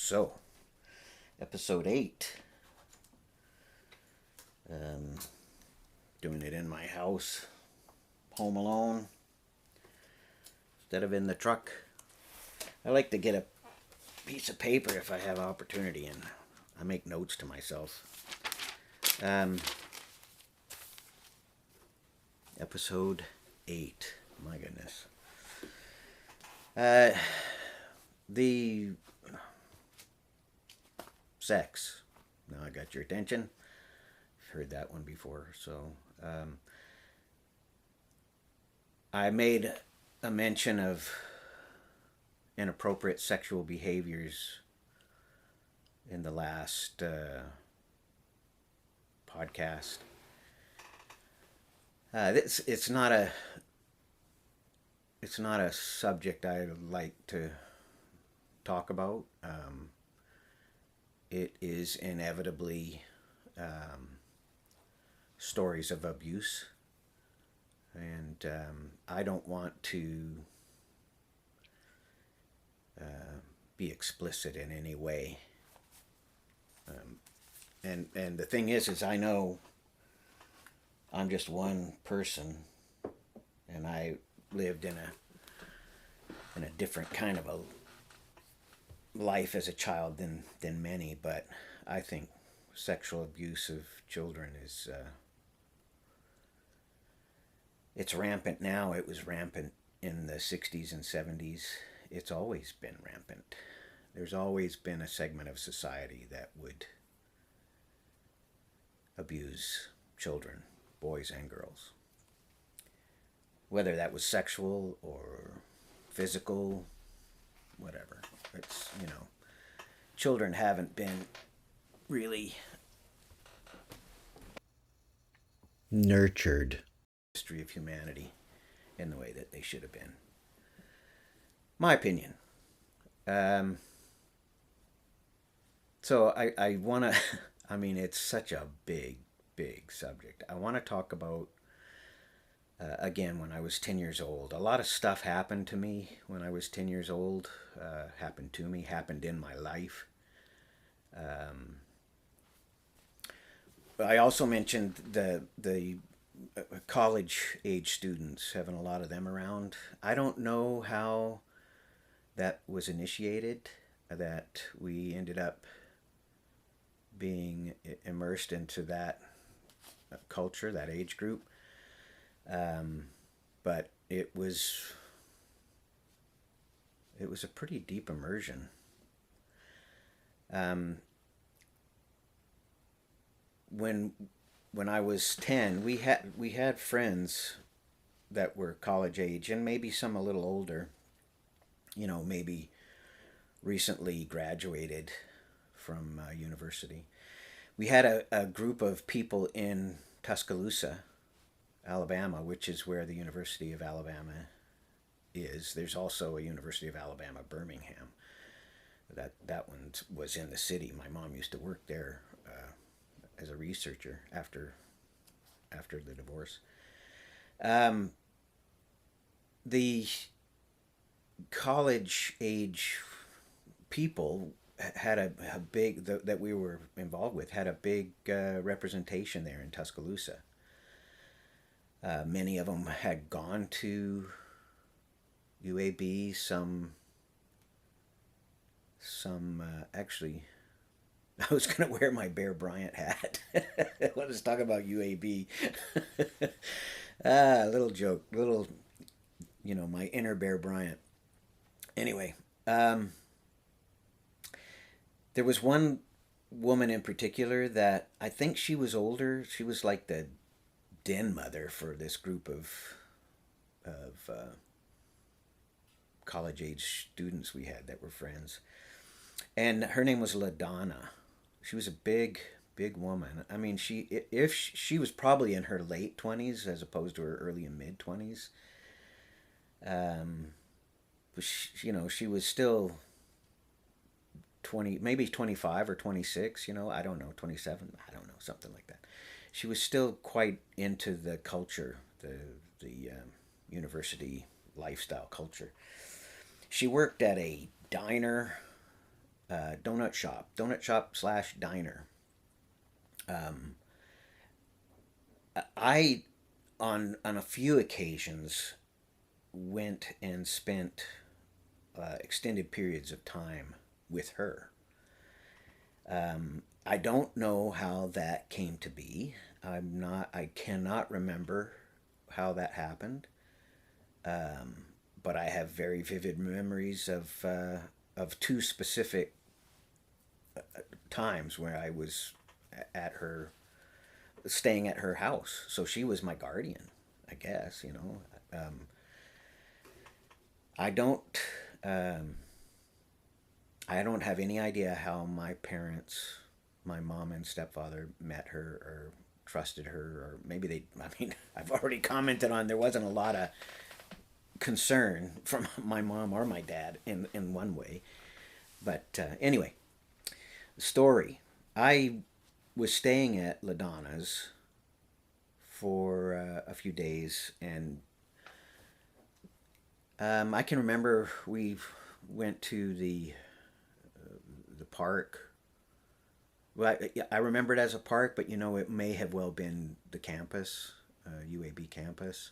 So, episode 8. Doing it in my house, home alone, instead of in the truck. I like to get a piece of paper if I have opportunity, and I make notes to myself. Episode 8. My goodness. The sex. Now I got your attention. I've heard that one before. So I made a mention of inappropriate sexual behaviors in the last podcast. It's not a subject I like to talk about. It is inevitably stories of abuse, and I don't want to be explicit in any way. And the thing is I know I'm just one person, and I lived in a different kind of a life as a child than many, but I think sexual abuse of children is it's rampant now. It was rampant in the 60s and 70s. It's always been rampant. There's always been a segment of society that would abuse children, boys and girls. Whether that was sexual or physical, whatever. It's, children haven't been really nurtured history of humanity in the way that they should have been. My opinion. So I want to, it's such a big subject. I want to talk about, again, when I was 10 years old. A lot of stuff happened to me when I was 10 years old. Happened in my life. I also mentioned the college age students, having a lot of them around. I don't know how that was initiated, that we ended up being immersed into that culture, that age group. But it was a pretty deep immersion. When I was 10, we had friends that were college age, and maybe some a little older. Maybe recently graduated from university. We had a group of people in Tuscaloosa, Alabama, which is where the University of Alabama is. There's also a University of Alabama, Birmingham. That one was in the city. My mom used to work there as a researcher after the divorce. The college age people had a big, that we were involved with, had a big representation there in Tuscaloosa. Many of them had gone to UAB. Some actually, I was going to wear my Bear Bryant hat. Let us talk about UAB. Little joke, my inner Bear Bryant. Anyway, there was one woman in particular that I think she was older. She was like the den mother for this group of college age students we had that were friends, and her name was LaDonna. She was a big woman. She was probably in her late 20s as opposed to her early and mid 20s. But she was still 20, maybe 25 or 26. I don't know, 27. I don't know, something like that. She was still quite into the culture, the university lifestyle culture. She worked at a diner donut shop slash diner. I, on a few occasions, went and spent extended periods of time with her. I don't know how that came to be. I cannot remember how that happened. But I have very vivid memories of two specific times where I was at her, staying at her house. So she was my guardian, I guess. I don't. Um, I don't have any idea how my parents, my mom and stepfather, met her or trusted her, or maybe they. I mean, I've already commented on there wasn't a lot of concern from my mom or my dad in one way. But anyway, story. I was staying at LaDonna's for a few days, and I can remember we went to the park. Well, I remember it as a park, but it may have well been the campus, UAB campus,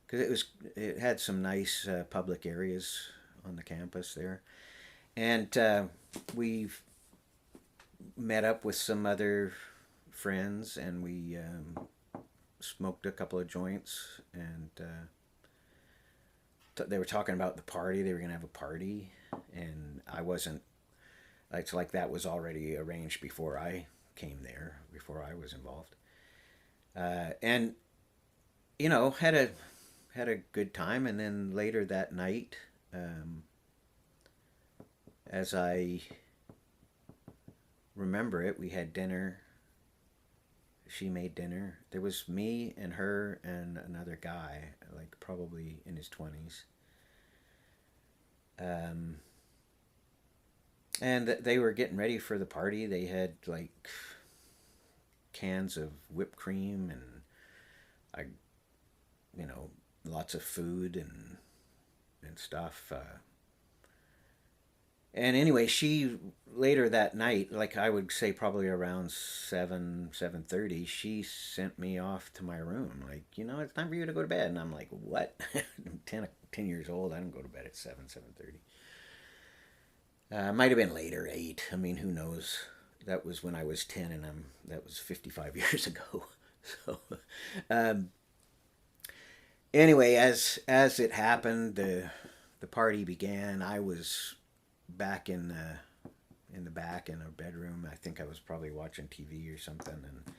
because it had some nice public areas on the campus there, and we met up with some other friends, and we smoked a couple of joints, and they were talking about the party. They were gonna have a party, and I wasn't. It's like that was already arranged before I came there, before I was involved, and had a good time. And then later that night, as I remember it, we had dinner. She made dinner. There was me and her and another guy, like probably in his 20s. Um, and they were getting ready for the party. They had like cans of whipped cream and I, lots of food and stuff. And anyway, she later that night, like I would say probably around 7:30, she sent me off to my room. Like, it's time for you to go to bed. And I'm like, what? I'm 10 years old. I don't go to bed at 7:30. Might have been later, 8. I mean, who knows? That was when I was 10, and that was 55 years ago. So, um, anyway, as it happened, the party began. I was back in the back in a bedroom. I think I was probably watching TV or something, and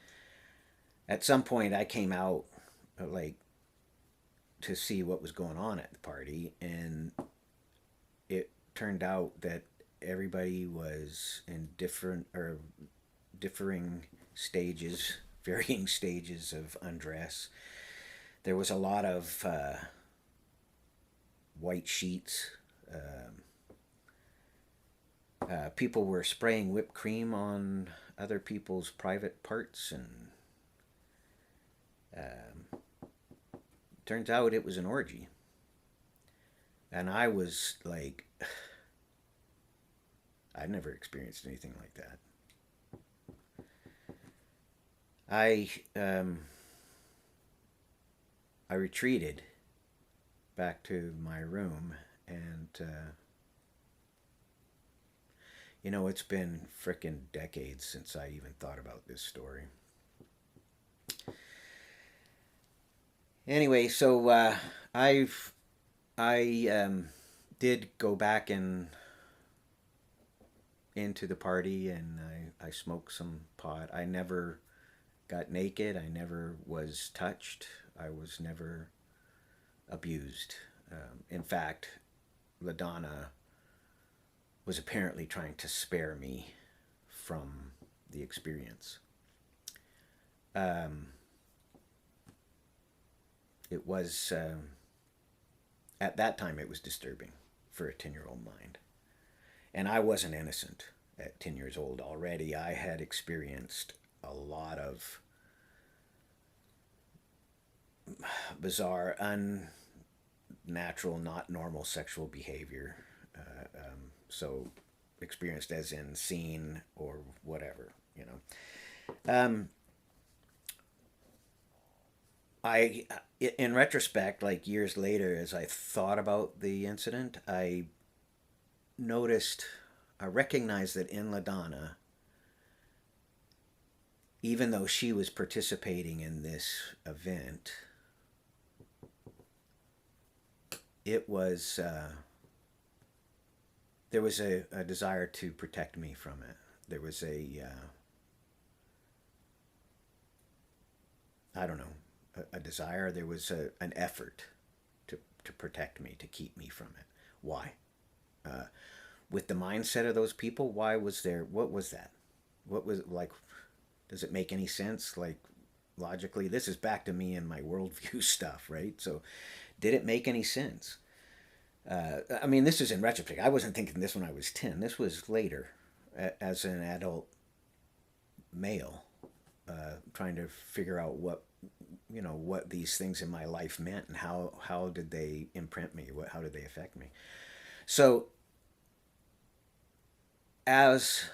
at some point I came out, like, to see what was going on at the party, and it turned out that everybody was in differing stages, varying stages of undress. There was a lot of white sheets. People were spraying whipped cream on other people's private parts, and turns out it was an orgy. And I was like, I'd never experienced anything like that. I I retreated back to my room, and it's been frickin' decades since I even thought about this story. Anyway, so I did go back into the party, and I smoked some pot. I never got naked. I never was touched. I was never abused. In fact, LaDonna was apparently trying to spare me from the experience. Um, it was, at that time, it was disturbing for a 10-year-old mind. And I wasn't innocent at 10 years old already. I had experienced a lot of bizarre, unnatural, not normal sexual behavior. So experienced as in seen or whatever, you know. Um, I, in retrospect, like years later, as I thought about the incident, noticed, I recognized that in LaDonna, even though she was participating in this event, it was there was a desire to protect me from it. There was I don't know, a desire. There was an effort to protect me, to keep me from it. Why? Uh, with the mindset of those people, why was there? What was that? What was like? Does it make any sense? Like logically, this is back to me and my worldview stuff, right? So, did it make any sense? I mean, this is in retrospect. I wasn't thinking this when I was 10. This was later, as an adult male, trying to figure out what these things in my life meant and how did they imprint me? How did they affect me? So, as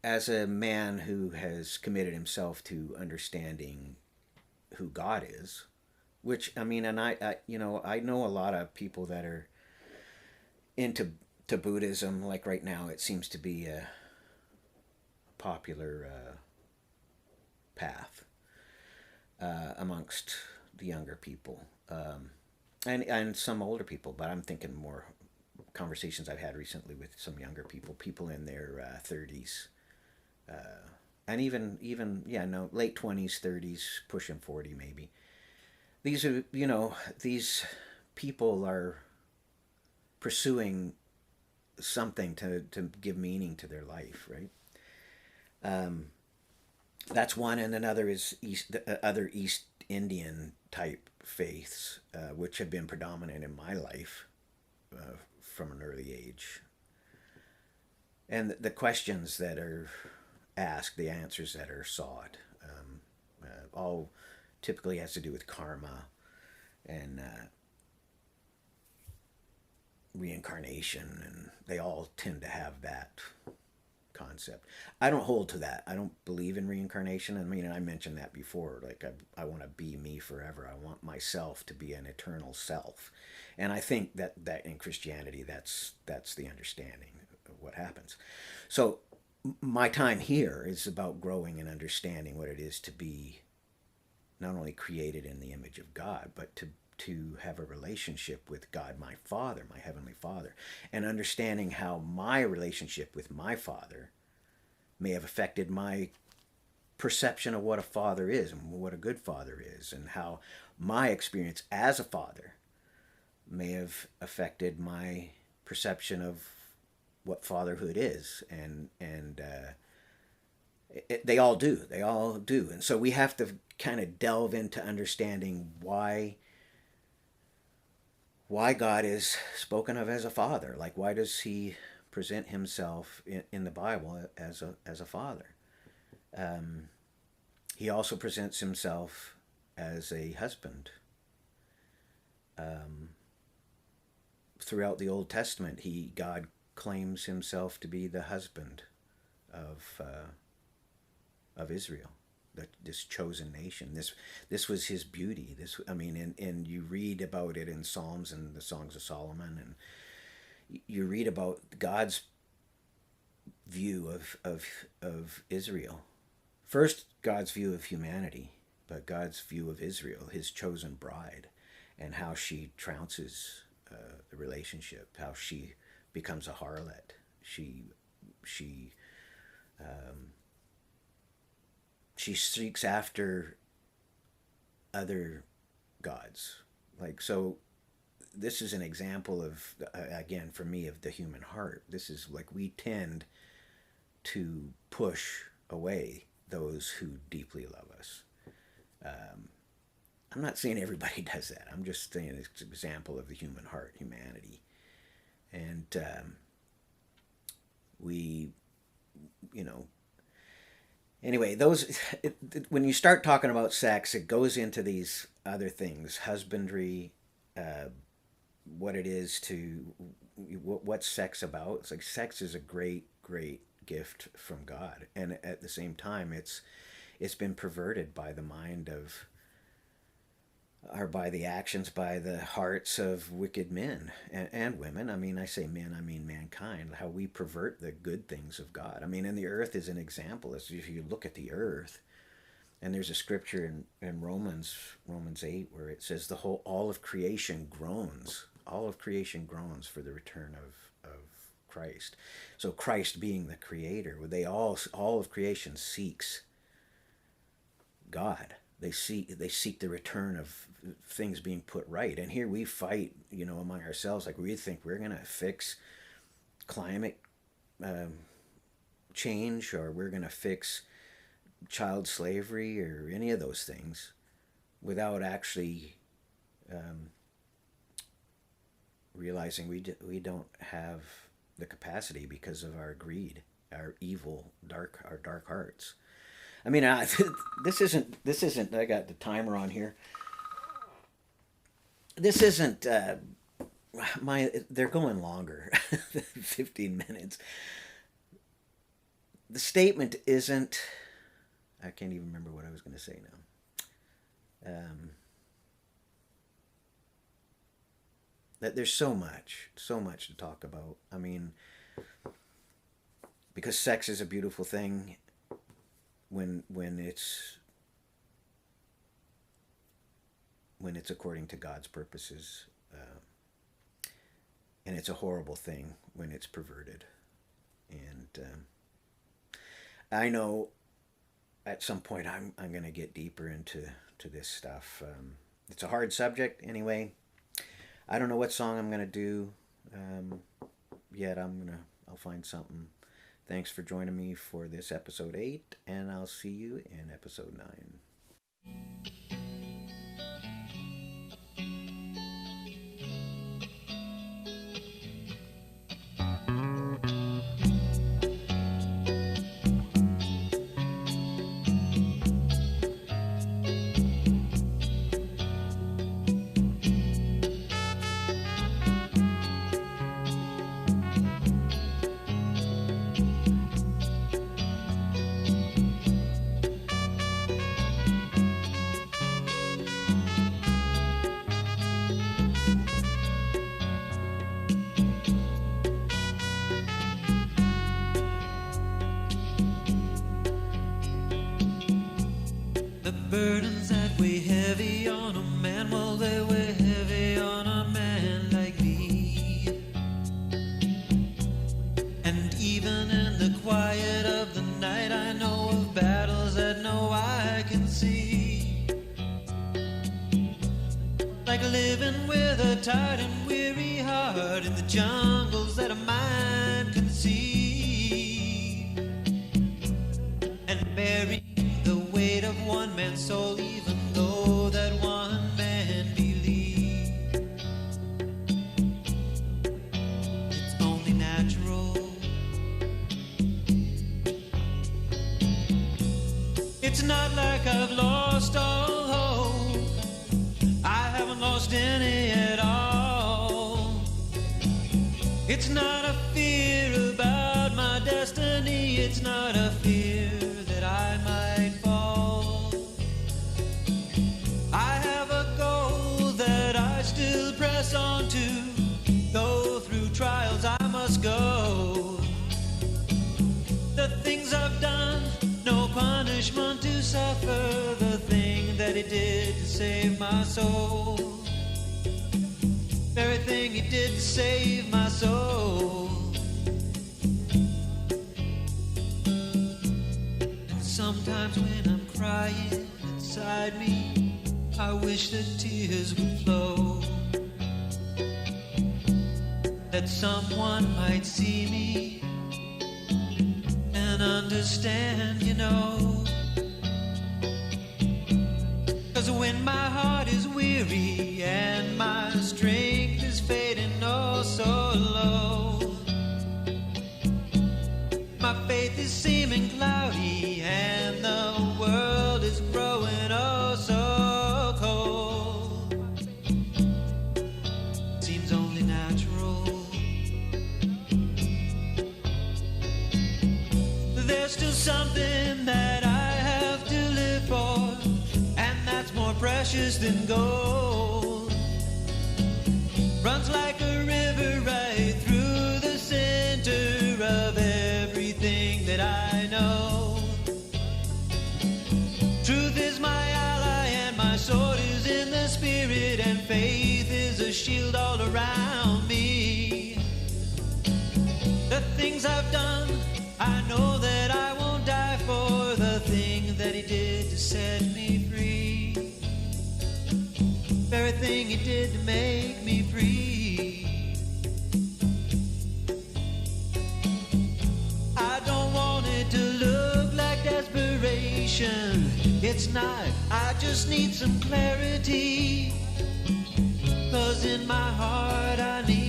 as a man who has committed himself to understanding who God is, which I mean, and I know a lot of people that are into to Buddhism. Like right now, it seems to be a popular path amongst the younger people, and some older people. But I'm thinking more conversations I've had recently with some younger people in their 30s, and even yeah, no, late 20s, 30s, pushing 40 maybe. These are these people are pursuing something to give meaning to their life, right? Um, that's one, and another is other East Indian type faiths, which have been predominant in my life from an early age, and the questions that are asked, the answers that are sought, all typically has to do with karma and reincarnation, and they all tend to have that concept. I don't hold to that. I don't believe in reincarnation. I mean, I mentioned that before. Like, I want to be me forever. I want myself to be an eternal self, and I think that in Christianity, that's the understanding of what happens. So, my time here is about growing and understanding what it is to be not only created in the image of God, but to have a relationship with God, my Father, my Heavenly Father, and understanding how my relationship with my Father may have affected my perception of what a father is and what a good father is, and how my experience as a father may have affected my perception of what fatherhood is, they all do. They all do. And so we have to kind of delve into understanding why God is spoken of as a father. Like, why does he present himself in the Bible as a father? He also presents himself as a husband. Throughout the Old Testament, God claims himself to be the husband of Israel, this chosen nation. This was his beauty. This, I mean, and you read about it in Psalms and the Songs of Solomon, and you read about God's view of Israel. First, God's view of humanity, but God's view of Israel, his chosen bride, and how she trounces the relationship, how she becomes a harlot. She she seeks after other gods. Like, so this is an example of, again, for me, of the human heart. This is like, we tend to push away those who deeply love us. I'm not saying everybody does that. I'm just saying it's an example of the human heart, humanity. And we, you know, anyway, when you start talking about sex, it goes into these other things: husbandry, what it is to what's sex about. It's like sex is a great gift from God, and at the same time, it's been perverted by the mind of, or by the actions, by the hearts of wicked men and women. I mean, I say men, I mean mankind. How we pervert the good things of God. I mean, and the earth is an example. As if you look at the earth, and there's a scripture in Romans 8, where it says all of creation groans. All of creation groans for the return of Christ. So Christ being the creator, all of creation seeks God. They seek the return of things being put right. And here we fight, among ourselves, like we think we're going to fix climate change, or we're going to fix child slavery or any of those things, without actually realizing we don't have the capacity because of our greed, our evil, our dark hearts. I mean, this isn't. I got the timer on here. This isn't they're going longer, 15 minutes. The statement isn't. I can't even remember what I was going to say now. That there's so much to talk about. I mean, because sex is a beautiful thing when it's according to God's purposes, and it's a horrible thing when it's perverted. And I know at some point I'm going to get deeper into this stuff. It's a hard subject anyway. I don't know what song I'm going to do yet. I'll find something. Thanks for joining me for this episode 8, and I'll see you in episode 9. Burdens that weigh heavy on a man, well, they weigh heavy on a man like me. And even in the quiet of the night, I know of battles that no eye can see. Like living with a tired and weary heart in the jungles that a mind can see. And bury the weight of one man's soul, even though that one man believed. It's only natural. It's not like I've lost all hope. I haven't lost any at all. It's not a fear about my destiny. It's not a fear that I might fall. I have a goal that I still press on to. Though through trials I must go. The things I've done, no punishment to suffer. The thing that he did to save my soul. Very thing he did to save my soul. Sometimes when I'm crying inside me, I wish that tears would flow. That someone might see me and understand, you know. 'Cause when my heart is weary and my strength is fading oh so low, my faith is seeming cloudy and the world is growing oh so cold. Seems there's still something that I have to live for, and that's more precious than gold. Runs like a river right through the center of everything that I know. Truth is my ally and my sword is in the spirit, and faith is a shield all around me. The things I've done, I know that I won't die for the thing that he did to set me free. Very thing he did to make me free. I don't want it to look like desperation. It's not, I just need some clarity. 'Cause in my heart I need